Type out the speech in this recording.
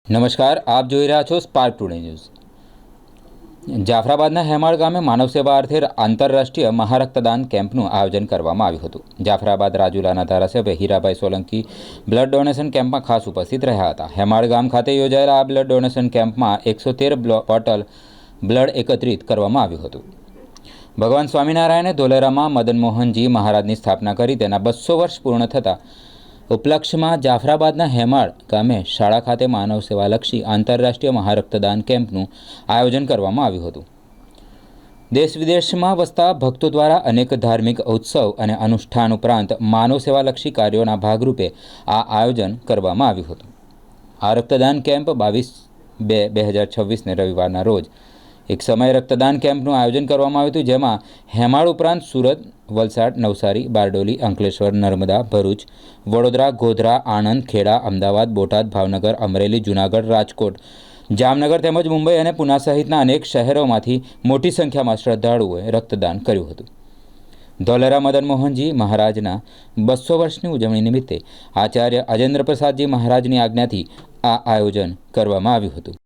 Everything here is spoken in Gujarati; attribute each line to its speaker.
Speaker 1: નમસ્કાર, આપ જોઈ રહ્યા છો સ્પાર્ક ટુડે ન્યૂઝ। જાફરાબાદના હેમાળ ગામે માનવ સેવા અર્થે આંતરરાષ્ટ્રીય મહારક્તદાન કેમ્પનું આયોજન કરવામાં આવ્યું હતું। જાફરાબાદ રાજુલાના ધારાસભ્ય હીરાભાઈ સોલંકી બ્લડ ડોનેશન કેમ્પમાં ખાસ ઉપસ્થિત રહ્યા હતા। હેમાળ ગામ ખાતે યોજાયેલા આ બ્લડ ડોનેશન કેમ્પમાં 113 બોટલ બ્લડ એકત્રિત કરવામાં આવ્યું હતું। ભગવાન સ્વામિનારાયણે ધોલેરામાં મદન મોહનજી મહારાજની સ્થાપના કરી તેના 200 વર્ષ પૂર્ણ થતા ઉપલક્ષ્યમાં જાફરાબાદના હેમાળ ગામે શાળા ખાતે માનવ સેવાલક્ષી આંતરરાષ્ટ્રીય મહારક્તદાન કેમ્પનું આયોજન કરવામાં આવ્યું હતું। દેશ વિદેશમાં વસતા ભક્તો દ્વારા અનેક ધાર્મિક ઉત્સવ અને અનુષ્ઠાન ઉપરાંત માનવ સેવાલક્ષી કાર્યોના ભાગરૂપે આ આયોજન કરવામાં આવ્યું હતું। આ રક્તદાન કેમ્પ 22/2/2026ને રવિવારના રોજ એક સમય રક્તદાન કેમ્પનું આયોજન કરવામાં આવ્યું હતું, જેમાં હેમાળ ઉપરાંત સુરત, વલસાડ, નવસારી, બારડોલી, અંકલેશ્વર, નર્મદા, ભરૂચ, વડોદરા, ગોધરા, આણંદ, ખેડા, અમદાવાદ, બોટાદ, ભાવનગર, અમરેલી, જૂનાગઢ, રાજકોટ, જામનગર તેમજ મુંબઈ અને પુના સહિતના અનેક શહેરોમાંથી મોટી સંખ્યામાં શ્રદ્ધાળુઓએ રક્તદાન કર્યું હતું। ધોલેરા મદન મોહનજી મહારાજના 200 વર્ષની ઉજવણી નિમિત્તે આચાર્ય અજેન્દ્ર પ્રસાદજી મહારાજની આજ્ઞાથી આ આયોજન કરવામાં આવ્યું હતું।